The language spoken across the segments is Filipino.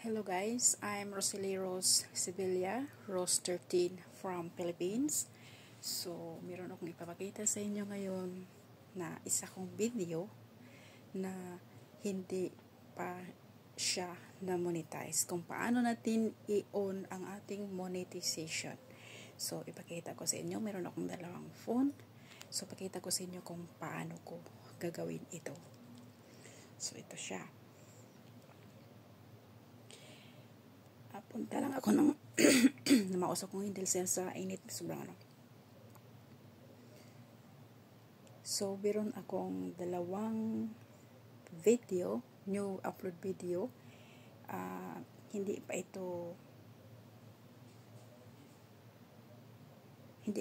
Hello guys, I'm Rosalie Rose Sevilla, Rose 13 from Philippines. So, meron akong ipapakita sa inyo ngayon na isa kong video na hindi pa siya na-monetize. Kung paano natin i-on ang ating monetization. So, ipakita ko sa inyo, meron akong dalawang phone. So, pakita ko sa inyo kung paano ko gagawin ito. So, ito siya. Punta lang ako ng mausap kong hindi sa init, sobrang ano. So, meron akong dalawang video, new upload video. Hindi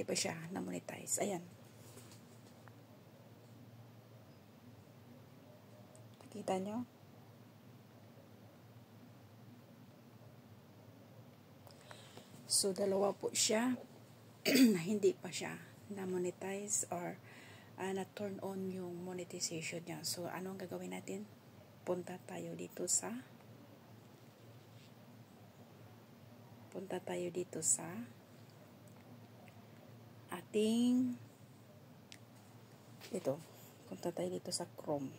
pa siya na-monetize. Ayan. Nakita nyo? So, dalawa po siya na hindi pa siya na-monetize or na-turn on yung monetization niya. So, ano ang gagawin natin? Punta tayo dito sa ating punta tayo dito sa Chrome.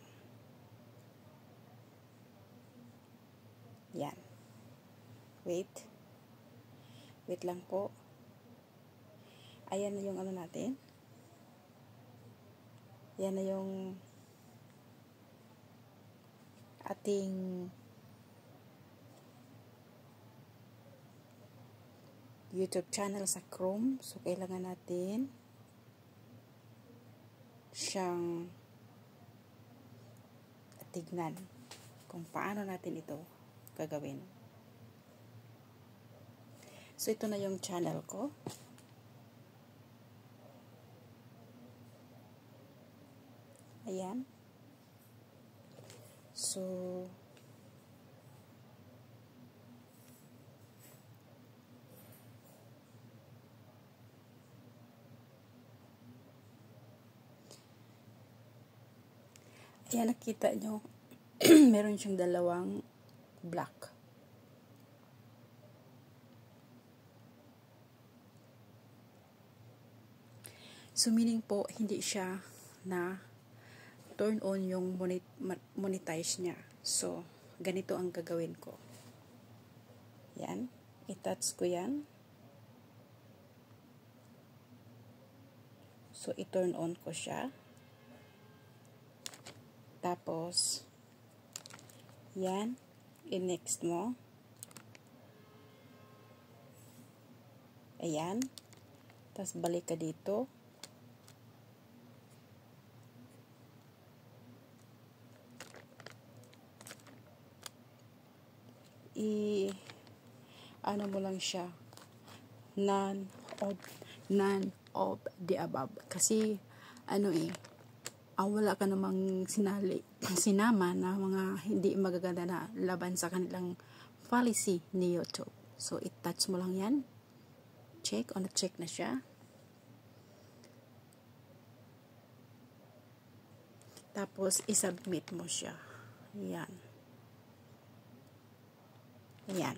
Yan. Wait lang po. Ayan na yung ano natin. Yan na yung ating YouTube channel sa Chrome. So, kailangan natin siyang tignan kung paano natin ito gagawin. So, ito na yung channel ko. Ayan. So, ayan, nakita nyo. Meron siyang dalawang block. So, meaning po, hindi siya na turn on yung monetize niya. So, ganito ang gagawin ko. Yan. I-touch ko yan. So, i-turn on ko siya. Tapos, yan. I-next mo. Ayan. Tapos, balik ka dito. Ano mo lang siya, none of the above. Kasi, wala ka namang sinama na mga hindi magaganda na laban sa kanilang policy ni YouTube. So, i-touch mo lang yan. Check na siya. Tapos, i-submit mo siya. Yan. Yan.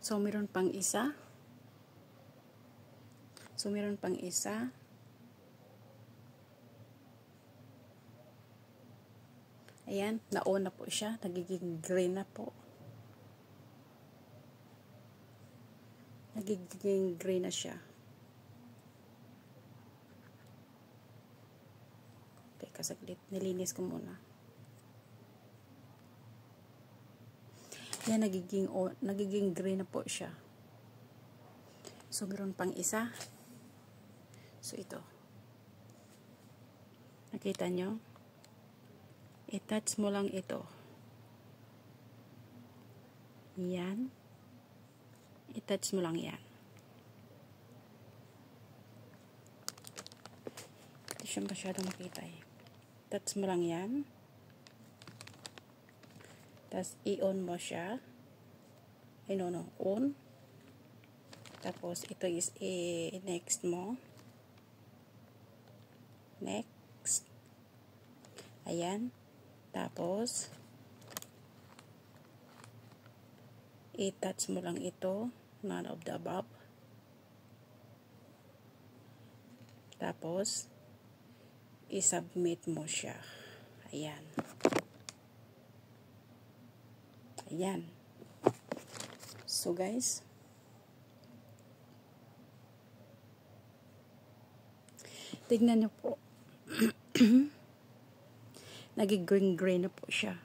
So, meron pang isa. Ayan, na-on na po siya. Nagiging green na po. Nagiging green na siya. Teka, saglit. Nilinis ko muna. Yan, nagiging green na po siya. So, meron pang isa. So, ito. Nakita nyo? I-touch mo lang ito. Yan. I-touch mo lang yan. Hindi siya masyadong makita eh. Touch mo lang yan. Tapos, i-on mo siya. On. Tapos, ito is next mo. Next. Ayan. Tapos, I-touch mo lang ito, none of the above. Tapos, i-submit mo siya. Ayan. Ayan. So guys, tignan nyo po. Nag-green-green na po siya.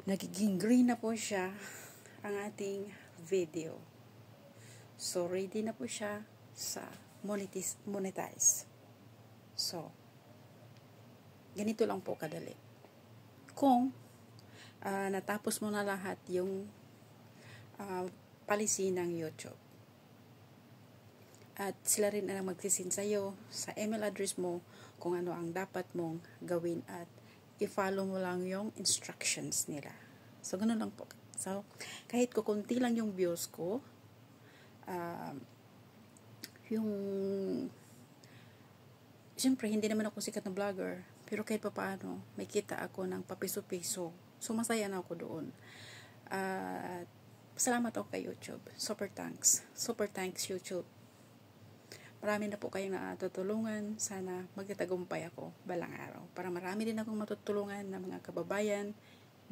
Nagiging green na po siya ang ating video. So, ready na po siya sa monetize. So, ganito lang po kadali. Kung natapos mo na lahat yung policy ng YouTube, at sila rin ang magsisin sa'yo sa email address mo kung ano ang dapat mong gawin at i-follow mo lang yung instructions nila. So, ganun lang po. So, kahit kukunti lang yung views ko, siyempre, hindi naman ako sikat na vlogger, pero kahit pa paano, may kita ako ng papiso-piso. So, masaya na ako doon. Salamat ako kay YouTube. Super thanks. Super thanks, YouTube. Marami na po kayong natutulungan. Sana magtatagumpay ako balang araw. Para marami din akong matutulungan na mga kababayan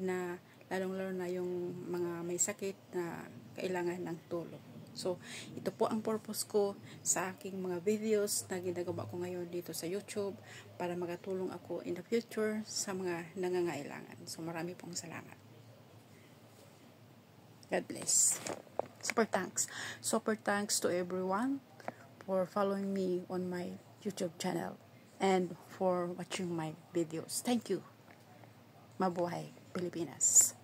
na lalong-lalo na yung mga may sakit na kailangan ng tulong. So, ito po ang purpose ko sa aking mga videos na ginagawa ko ngayon dito sa YouTube para makatulong ako in the future sa mga nangangailangan. So, marami pong salamat. God bless. Super thanks. Super thanks to everyone for following me on my YouTube channel and for watching my videos. Thank you. Mabuhay Pilipinas.